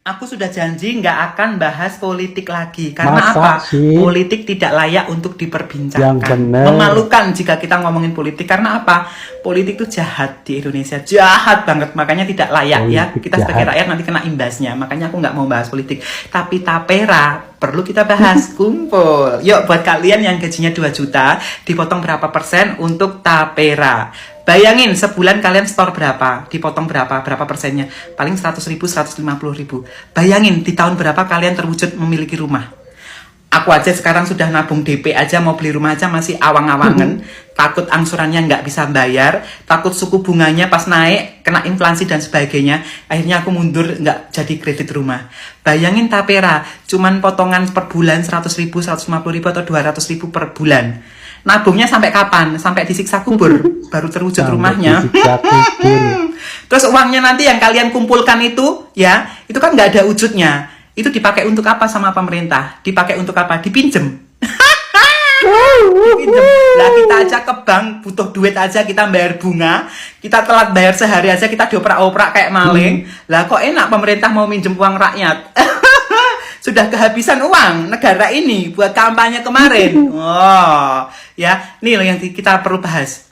Aku sudah janji nggak akan bahas politik lagi. Karena Masa apa? sih? Politik tidak layak untuk Yang diperbincangkan. bener. Memalukan jika kita ngomongin politik. Karena apa? Politik itu jahat di Indonesia. Jahat banget. Makanya tidak layak ya. Politik Kita sebagai jahat. rakyat nanti kena imbasnya. Makanya aku nggak mau bahas politik. Tapi tapera perlu kita bahas. Kumpul. Yuk buat kalian yang gajinya 2 juta, dipotong berapa persen untuk tapera. Bayangin sebulan kalian store berapa, dipotong berapa persennya. Paling 100 ribu, 150 ribu. Bayangin di tahun berapa kalian terwujud memiliki rumah. Aku aja sekarang sudah nabung DP aja, mau beli rumah aja masih awang-awangan. Takut angsurannya nggak bisa bayar, takut suku bunganya pas naik, kena inflasi dan sebagainya. Akhirnya aku mundur nggak jadi kredit rumah. Bayangin tapera, cuman potongan per bulan 100 ribu, 150 ribu atau 200 ribu per bulan. Nabungnya sampai kapan? Sampai disiksa kubur baru terwujud rumahnya. Terus uangnya nanti yang kalian kumpulkan itu ya, itu kan nggak ada wujudnya. Itu dipakai untuk apa sama pemerintah? Dipakai untuk apa? Dipinjem. Dipinjem. Lah kita aja ke bank butuh duit aja, kita bayar bunga, kita telat bayar sehari aja kita dioprak-oprak kayak maling. Lah kok enak pemerintah mau minjem uang rakyat? Sudah kehabisan uang negara ini buat kampanye kemarin. Oh, ya, nih loh yang kita perlu bahas.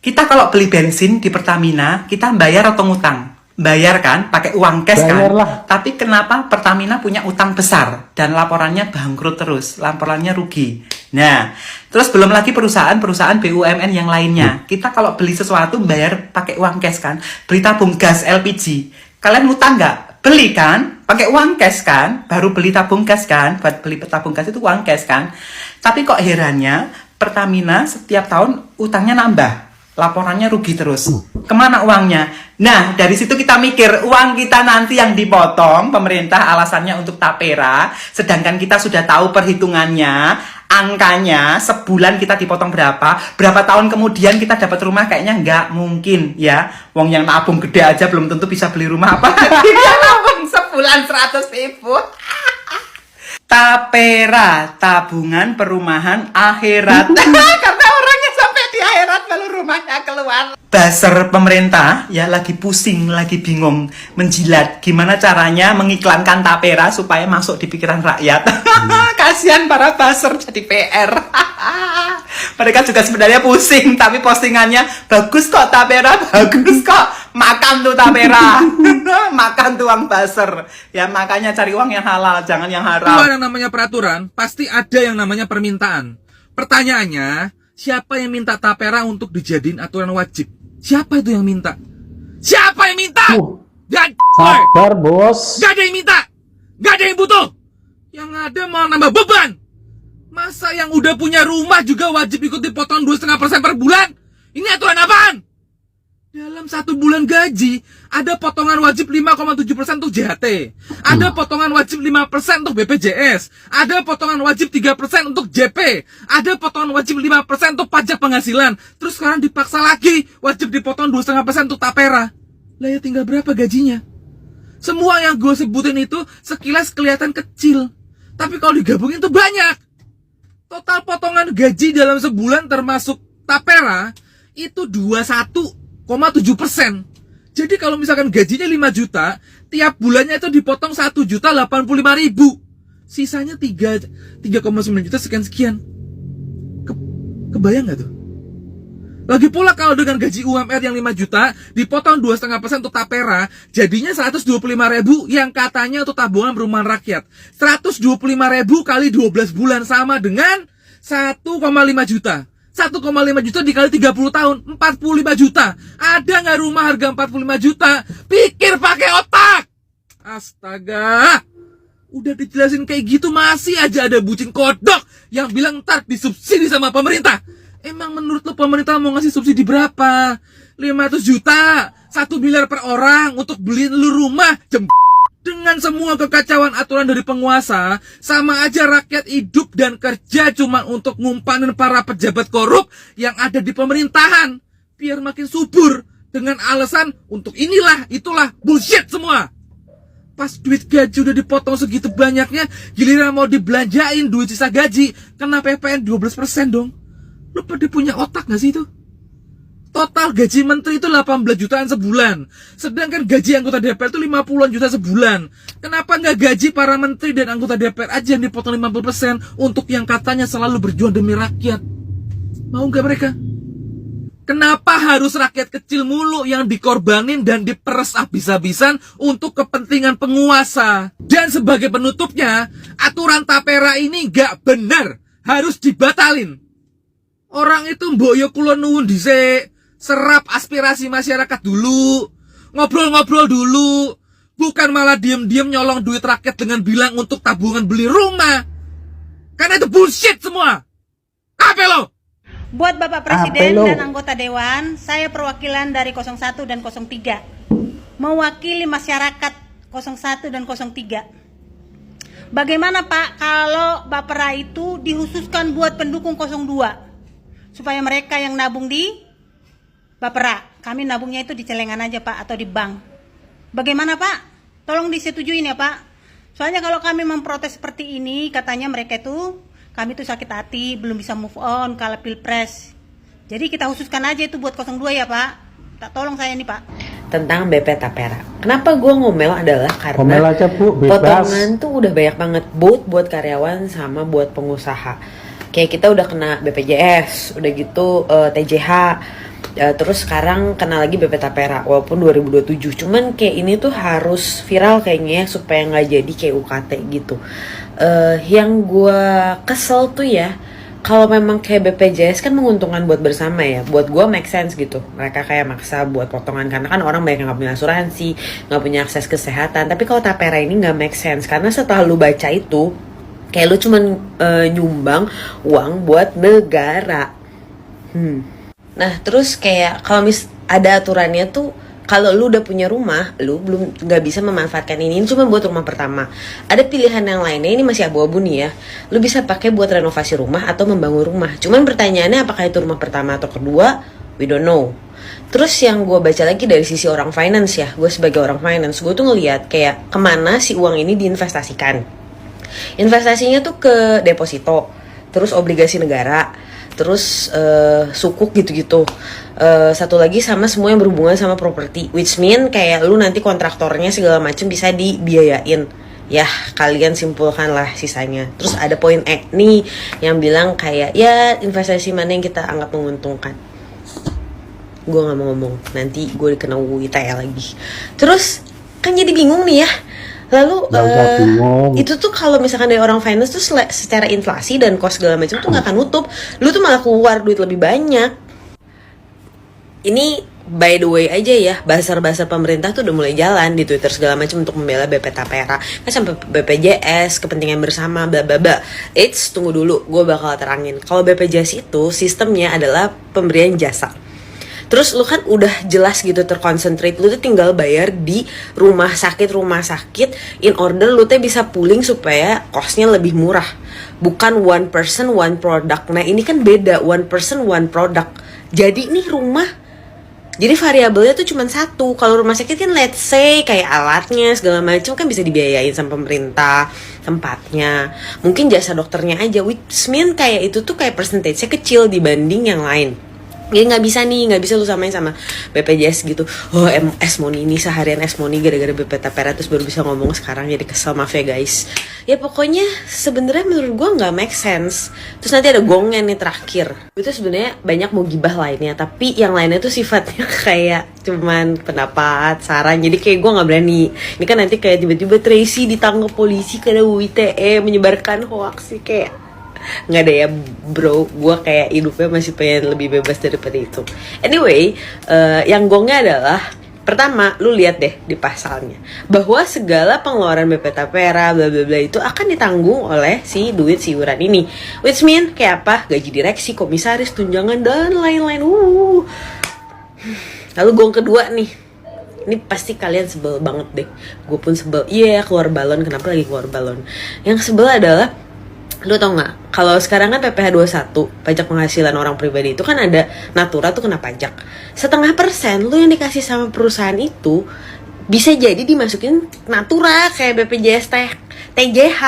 Kita kalau beli bensin di Pertamina, kita bayar atau ngutang? Bayar kan, pakai uang cash kan? Bayarlah. Tapi kenapa Pertamina punya utang besar dan laporannya bangkrut terus, laporannya rugi. Nah, terus belum lagi perusahaan-perusahaan BUMN yang lainnya. Kita kalau beli sesuatu bayar pakai uang cash kan? Beli tabung gas LPG, kalian ngutang nggak? Beli kan, pakai uang cash kan, baru beli tabung gas kan, buat beli tabung gas itu uang cash kan. Tapi kok herannya, Pertamina setiap tahun utangnya nambah, laporannya rugi terus. Kemana uangnya? Nah, dari situ kita mikir, uang kita nanti yang dipotong, pemerintah alasannya untuk tapera, sedangkan kita sudah tahu perhitungannya, angkanya, sebulan kita dipotong berapa tahun kemudian kita dapat rumah, kayaknya nggak mungkin ya. Wong yang nabung gede aja belum tentu bisa beli rumah, apalagi yang nabung sebulan 100 ribu. Tapera, tabungan perumahan akhirat. Karena orangnya sampai di akhirat baru rumahnya keluar. Buzzer pemerintah ya lagi pusing, lagi bingung, menjilat gimana caranya mengiklankan tapera supaya masuk di pikiran rakyat. Kasihan para buzzer jadi PR. Mereka juga sebenarnya pusing, tapi postingannya bagus kok tapera, bagus kok. Makan tuh tapera. Makan tuh uang buzzer. Ya makanya cari uang yang halal, jangan yang haram. Kalau yang namanya peraturan, pasti ada yang namanya permintaan. Pertanyaannya, siapa yang minta tapera untuk dijadiin aturan wajib? Siapa itu yang minta? Siapa yang minta? Sabar bos. Gak ada yang minta. Gak ada yang butuh. Yang ada mau nambah beban. Masa yang udah punya rumah juga wajib ikut dipotong 2,5% per bulan? Ini aturan apaan? Dalam 1 bulan gaji, ada potongan wajib 5,7% untuk JHT. Ada potongan wajib 5% untuk BPJS. Ada potongan wajib 3% untuk JP. Ada potongan wajib 5% untuk pajak penghasilan. Terus sekarang dipaksa lagi, wajib dipotong 2,5% untuk tapera. Lah ya tinggal berapa gajinya? Semua yang gue sebutin itu sekilas kelihatan kecil. Tapi kalau digabungin tuh banyak. Total potongan gaji dalam sebulan termasuk tapera itu 21,7%. Jadi kalau misalkan gajinya 5 juta, tiap bulannya itu dipotong 1.085.000. Sisanya 3,9 juta sekian-sekian. Kebayang gak tuh? Lagi pula kalau dengan gaji UMR yang 5 juta, dipotong 2,5% untuk tapera, jadinya 125.000 yang katanya untuk tabungan perumahan rakyat. 125.000 kali 12 bulan sama dengan 1,5 juta. 1,5 juta dikali 30 tahun, 45 juta. Ada nggak rumah harga 45 juta? Pikir pakai otak. Astaga. Udah dijelasin kayak gitu masih aja ada bucin kodok yang bilang ntar disubsidi sama pemerintah. Emang menurut lo pemerintah mau ngasih subsidi berapa? 500 juta, 1 miliar per orang untuk beliin lu rumah. Dengan semua kekacauan aturan dari penguasa, sama aja rakyat hidup dan kerja cuma untuk ngumpanin para pejabat korup yang ada di pemerintahan. Biar makin subur dengan alasan untuk inilah, itulah, bullshit semua. Pas duit gaji udah dipotong segitu banyaknya, giliran mau dibelanjain duit sisa gaji, kena PPN 12% dong. Lu pada punya otak gak sih itu? total gaji menteri itu 18 jutaan sebulan. Sedangkan gaji anggota DPR itu 50-an juta sebulan. Kenapa nggak gaji para menteri dan anggota DPR aja yang dipotong 50% untuk yang katanya selalu berjuang demi rakyat? Mau nggak mereka? Kenapa harus rakyat kecil mulu yang dikorbanin dan diperes habis-habisan untuk kepentingan penguasa? Dan sebagai penutupnya, aturan tapera ini gak benar, harus dibatalin. Orang itu mboyo kula nuwun dhisik, serap aspirasi masyarakat dulu, ngobrol-ngobrol dulu, bukan malah diem-diem nyolong duit rakyat dengan bilang untuk tabungan beli rumah. Karena itu bullshit semua. Apa lo? Buat Bapak Presiden dan anggota Dewan, saya perwakilan dari 01 dan 03. Mewakili masyarakat 01 dan 03. Bagaimana Pak kalau Bapera itu dihususkan buat pendukung 02? Supaya mereka yang nabung di Bapera, kami nabungnya itu di celengan aja Pak, atau di bank. Bagaimana Pak? Tolong disetujuin ya Pak. Soalnya kalau kami memprotes seperti ini, katanya mereka itu, kami tuh sakit hati, belum bisa move on kalah pilpres. Jadi kita khususkan aja itu buat 02 ya Pak. Tak tolong saya nih Pak. Tentang BP Tapera. Kenapa gue ngomel adalah karena Ngomel aja, Bu, bebas. potongan tuh udah banyak banget, both buat karyawan sama buat pengusaha. Kayak kita udah kena BPJS, udah gitu TJH, terus sekarang kena lagi BP Tapera walaupun 2027. Cuman kayak ini tuh harus viral kayaknya ya, supaya nggak jadi kayak UKT gitu. Yang gue kesel tuh ya, kalau memang kayak BPJS kan menguntungkan buat bersama ya, buat gue make sense gitu. Mereka kayak maksa buat potongan karena kan orang banyak yang nggak punya asuransi, nggak punya akses kesehatan. Tapi kalau Tapera ini nggak make sense karena setelah lu baca itu, kayak lu cuman nyumbang uang buat negara. Nah terus kayak kalau ada aturannya tuh, kalau lu udah punya rumah, lu belum nggak bisa memanfaatkan ini cuma buat rumah pertama. Ada pilihan yang lainnya, ini masih abu-abu nih ya. Lu bisa pakai buat renovasi rumah atau membangun rumah. Cuman pertanyaannya apakah itu rumah pertama atau kedua? We don't know. Terus yang gue baca lagi dari sisi orang finance ya, gue sebagai orang finance, gue tuh ngelihat kayak kemana si uang ini diinvestasikan. Investasinya tuh ke deposito, terus obligasi negara, terus sukuk gitu-gitu. Satu lagi sama semua yang berhubungan sama properti, which mean kayak lu nanti kontraktornya segala macam bisa dibiayain. Ya kalian simpulkan lah sisanya. Terus ada poin E nih yang bilang kayak ya investasi mana yang kita anggap menguntungkan. Gue gak mau ngomong, nanti gue dikena UU ITE lagi. Terus kan jadi bingung nih ya. Lalu itu tuh kalau misalkan dari orang finance tuh secara inflasi dan cost segala macam tuh nggak akan nutup, lu tuh malah keluar duit lebih banyak. Ini by the way aja ya, bahasa pemerintah tuh udah mulai jalan di Twitter segala macam untuk membela BP Tapera, kan sampai BPJS, kepentingan bersama, bla bla bla. Tunggu dulu, gue bakal terangin. Kalau BPJS itu sistemnya adalah pemberian jasa. Terus lu kan udah jelas gitu terkonsentrate, lu tuh tinggal bayar di rumah sakit in order lu tuh bisa pooling supaya costnya lebih murah. Bukan one person one product. Nah ini kan beda, one person one product. Jadi nih rumah, jadi variabelnya tuh cuma satu. Kalau rumah sakit kan let's say kayak alatnya segala macam kan bisa dibiayain sama pemerintah, tempatnya, mungkin jasa dokternya aja, which mean kayak itu tuh kayak persentasenya kecil dibanding yang lain. Jadi nggak bisa lu samain sama BPJS gitu. Oh esmoni ini seharian esmoni gara-gara BP Tapera terus baru bisa ngomong sekarang, jadi kesel, maaf ya guys. Ya pokoknya sebenarnya menurut gue nggak make sense. Terus nanti ada gongnya nih terakhir. Itu sebenarnya banyak mau gibah lainnya, tapi yang lainnya tuh sifatnya kayak cuman pendapat, saran. Jadi kayak gue nggak berani. Ini kan nanti kayak tiba-tiba Tracy ditangkap polisi karena UU ITE menyebarkan hoax sih, kayak nggak ada ya bro, gue kayak hidupnya masih pengen lebih bebas daripada itu. Anyway, yang gongnya adalah pertama, lu lihat deh di pasalnya bahwa segala pengeluaran BP Tapera bla bla bla itu akan ditanggung oleh si duit si iuran ini, which mean kayak apa, gaji direksi, komisaris, tunjangan dan lain-lain. Lalu gong kedua nih, ini pasti kalian sebel banget deh, gue pun sebel. Iya, keluar balon. Kenapa lagi keluar balon? Yang sebel adalah, lu tau gak, kalau sekarang kan PPh 21, pajak penghasilan orang pribadi itu kan ada natura tuh kena pajak 0,5%. Lu yang dikasih sama perusahaan itu bisa jadi dimasukin natura kayak BPJS TJH.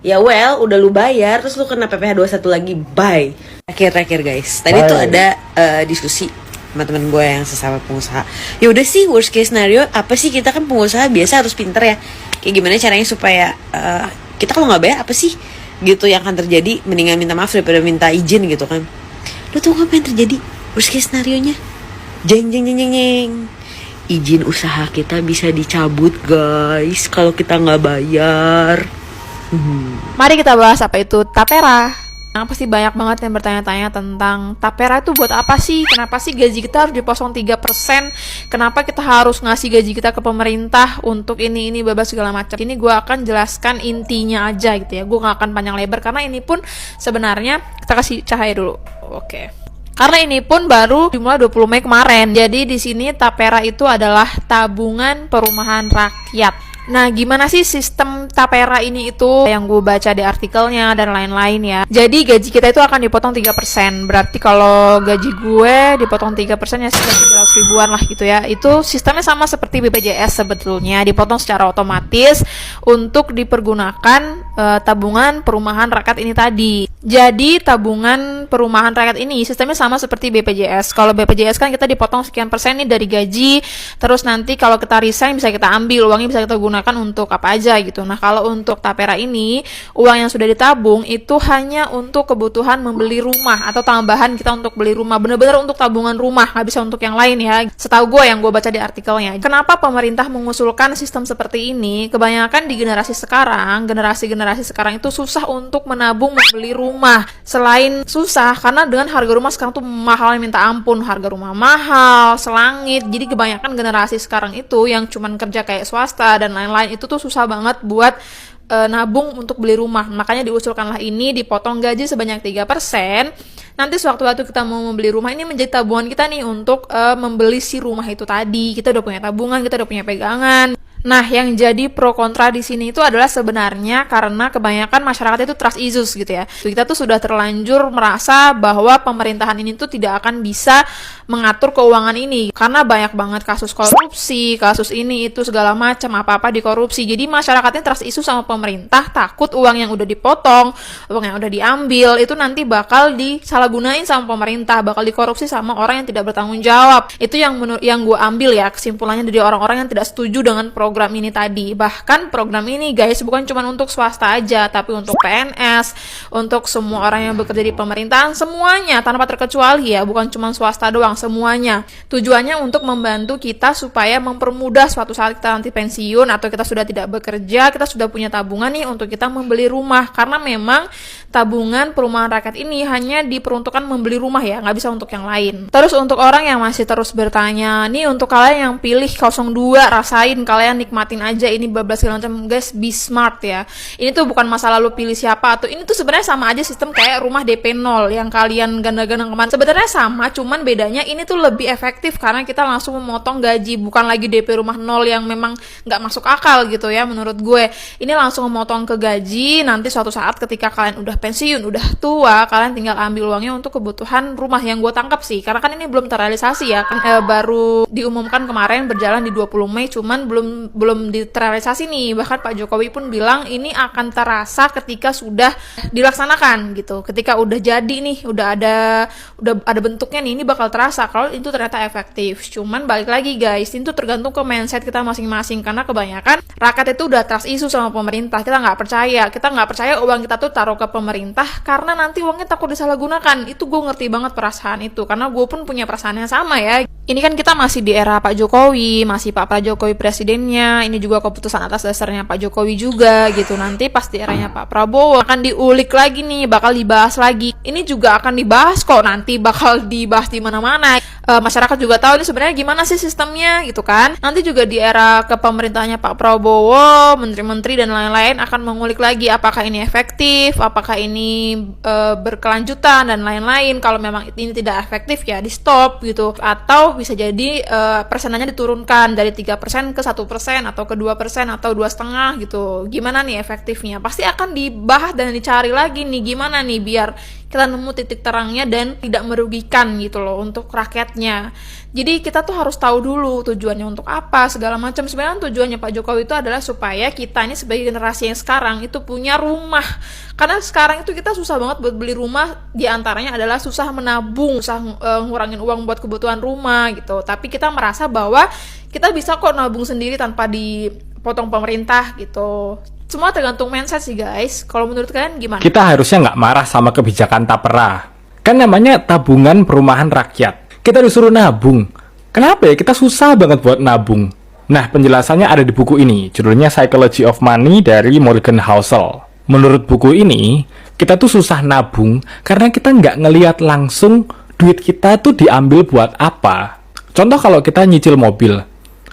Ya well, udah lu bayar terus lu kena PPh 21 lagi, bye. Terakhir guys, tadi tuh ada diskusi teman-teman gue yang sesama pengusaha. Ya udah sih, worst case scenario apa sih, kita kan pengusaha biasa harus pinter ya. Kayak gimana caranya supaya kita kalau nggak bayar apa sih gitu yang akan terjadi, mendingan minta maaf daripada minta izin gitu kan. Lo tau apa yang terjadi worst case scenario nya? Jeng jeng jeng jeng jeng, izin usaha kita bisa dicabut guys kalau kita nggak bayar. Mari kita bahas apa itu tapera. Nah, pasti banyak banget yang bertanya-tanya tentang tapera itu buat apa sih? Kenapa sih gaji kita harus dipotong 3%? Kenapa kita harus ngasih gaji kita ke pemerintah untuk ini bebas segala macam? Ini gue akan jelaskan intinya aja gitu ya. Gue gak akan panjang lebar karena ini pun sebenarnya kita kasih cahaya dulu. Oke. Karena ini pun baru dimulai 20 Mei kemarin. Jadi di sini tapera itu adalah tabungan perumahan rakyat. Nah, gimana sih sistem tapera ini itu? Yang gue baca di artikelnya dan lain-lain ya. Jadi gaji kita itu akan dipotong 3%. Berarti kalau gaji gue dipotong 3% ya sekitar 300 ribuan lah gitu ya. Itu sistemnya sama seperti BPJS sebetulnya. Dipotong secara otomatis untuk dipergunakan tabungan perumahan rakyat ini tadi. Jadi tabungan perumahan rakyat ini sistemnya sama seperti BPJS. Kalau BPJS kan kita dipotong sekian persen nih dari gaji. Terus nanti kalau kita resign bisa kita ambil, uangnya bisa kita gunakan untuk apa aja gitu. Nah, kalau untuk tapera ini, uang yang sudah ditabung itu hanya untuk kebutuhan membeli rumah atau tambahan kita untuk beli rumah. Bener-bener untuk tabungan rumah, nggak bisa untuk yang lain ya. Setahu gue yang gue baca di artikelnya. Kenapa pemerintah mengusulkan sistem seperti ini? Kebanyakan di generasi sekarang itu susah untuk menabung membeli rumah. Selain susah, karena dengan harga rumah sekarang tuh mahalnya minta ampun. Harga rumah mahal, selangit. Jadi kebanyakan generasi sekarang itu yang cuman kerja kayak swasta dan lain-lain itu tuh susah banget buat nabung untuk beli rumah. Makanya diusulkanlah ini dipotong gaji sebanyak 3%. Nanti sewaktu-waktu kita mau membeli rumah ini menjadi tabungan kita nih untuk membeli si rumah itu tadi. Kita udah punya tabungan, kita udah punya pegangan. Nah, yang jadi pro kontra di sini itu adalah sebenarnya karena kebanyakan masyarakat itu trust issues gitu ya. Kita tuh sudah terlanjur merasa bahwa pemerintahan ini tuh tidak akan bisa mengatur keuangan ini karena banyak banget kasus korupsi, kasus ini itu segala macam, apa-apa dikorupsi. Jadi masyarakatnya trust issues sama pemerintah, takut uang yang udah dipotong, uang yang udah diambil itu nanti bakal disalahgunain sama pemerintah, bakal dikorupsi sama orang yang tidak bertanggung jawab. Itu yang gue ambil ya kesimpulannya dari orang-orang yang tidak setuju dengan program ini tadi. Bahkan program ini guys bukan cuma untuk swasta aja, tapi untuk PNS, untuk semua orang yang bekerja di pemerintahan, semuanya tanpa terkecuali ya, bukan cuma swasta doang, semuanya. Tujuannya untuk membantu kita supaya mempermudah suatu saat kita nanti pensiun atau kita sudah tidak bekerja, kita sudah punya tabungan nih untuk kita membeli rumah. Karena memang tabungan perumahan rakyat ini hanya diperuntukkan membeli rumah ya, nggak bisa untuk yang lain. Terus untuk orang yang masih terus bertanya, nih untuk kalian yang pilih 02, rasain, kalian nikmatin aja ini bablas segala macam guys, be smart ya. Ini tuh bukan masalah lu pilih siapa atau ini tuh sebenarnya sama aja sistem kayak rumah DP 0 yang kalian ganda-ganda kemarin. Sebenarnya sama, cuman bedanya ini tuh lebih efektif karena kita langsung memotong gaji, bukan lagi DP rumah 0 yang memang nggak masuk akal gitu ya menurut gue. Ini langsung memotong ke gaji, nanti suatu saat ketika kalian udah pensiun, udah tua, kalian tinggal ambil uangnya untuk kebutuhan rumah. Yang gue tangkap sih, karena kan ini belum terrealisasi ya, kan baru diumumkan kemarin berjalan di 20 Mei, cuman belum diterrealisasi nih. Bahkan Pak Jokowi pun bilang ini akan terasa ketika sudah dilaksanakan gitu. Ketika udah jadi nih, udah ada bentuknya nih, ini bakal terasa kalau itu ternyata efektif. Cuman balik lagi guys, itu tergantung ke mindset kita masing-masing karena kebanyakan rakyat itu udah trust issue sama pemerintah. Kita nggak percaya uang kita tuh taruh ke pemerintah karena nanti uangnya takut disalahgunakan. Itu gue ngerti banget perasaan itu karena gue pun punya perasaan yang sama ya. Ini kan kita masih di era Pak Jokowi, masih Pak Jokowi presidennya, ini juga keputusan atas dasarnya Pak Jokowi juga gitu. Nanti pas di eranya Pak Prabowo akan diulik lagi nih, bakal dibahas lagi. Ini juga akan dibahas kok, nanti bakal dibahas di mana-mana. Masyarakat juga tahu ini sebenarnya gimana sih sistemnya gitu kan. Nanti juga di era kepemerintahannya Pak Prabowo, menteri-menteri dan lain-lain akan mengulik lagi apakah ini efektif, apakah ini berkelanjutan dan lain-lain. Kalau memang ini tidak efektif ya di stop gitu. Atau bisa jadi persenannya diturunkan dari 3% ke 1% atau ke 2% atau 2,5 gitu. Gimana nih efektifnya? Pasti akan dibahas dan dicari lagi nih gimana nih biar kita nemu titik terangnya dan tidak merugikan gitu loh untuk rakyatnya. Jadi kita tuh harus tahu dulu tujuannya untuk apa, segala macam. Sebenarnya tujuannya Pak Jokowi itu adalah supaya kita ini sebagai generasi yang sekarang itu punya rumah. Karena sekarang itu kita susah banget buat beli rumah, diantaranya adalah susah menabung, susah ngurangin uang buat kebutuhan rumah gitu. Tapi kita merasa bahwa kita bisa kok nabung sendiri tanpa dipotong pemerintah gitu. Semua tergantung mindset sih guys. Kalau menurut kalian gimana? Kita harusnya nggak marah sama kebijakan Tapera. Kan namanya tabungan perumahan rakyat. Kita disuruh nabung. Kenapa ya kita susah banget buat nabung? Nah, penjelasannya ada di buku ini. Judulnya Psychology of Money dari Morgan Housel. Menurut buku ini, kita tuh susah nabung karena kita nggak ngelihat langsung duit kita tuh diambil buat apa. Contoh kalau kita nyicil mobil.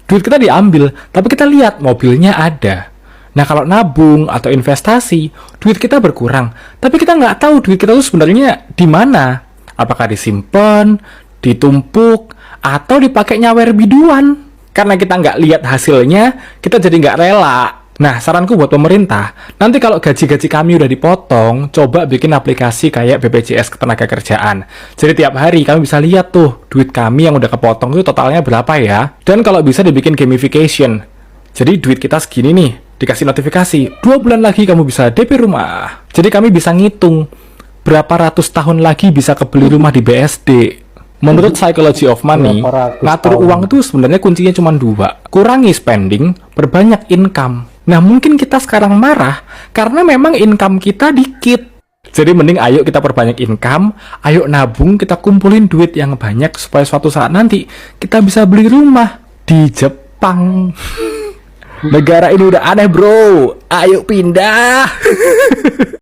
Duit kita diambil, tapi kita lihat mobilnya ada. Nah, kalau nabung atau investasi, duit kita berkurang, tapi kita nggak tahu duit kita tuh sebenarnya di mana. Apakah disimpan, ditumpuk, atau dipakai nyawer biduan? Karena kita nggak lihat hasilnya, kita jadi nggak rela. Nah, saranku buat pemerintah, nanti kalau gaji-gaji kami udah dipotong, coba bikin aplikasi kayak BPJS Ketenagakerjaan. Jadi tiap hari kami bisa lihat tuh, duit kami yang udah kepotong itu totalnya berapa ya. Dan kalau bisa dibikin gamification. Jadi duit kita segini nih, dikasih notifikasi, 2 bulan lagi kamu bisa DP rumah. Jadi kami bisa ngitung berapa ratus tahun lagi bisa kebeli rumah di BSD. Menurut Psychology of Money, ngatur uang itu sebenarnya kuncinya cuma 2. Kurangi spending, perbanyak income. Nah, mungkin kita sekarang marah karena memang income kita dikit. Jadi mending ayo kita perbanyak income, ayo nabung, kita kumpulin duit yang banyak supaya suatu saat nanti kita bisa beli rumah di Jepang. Negara ini udah aneh bro, ayo pindah.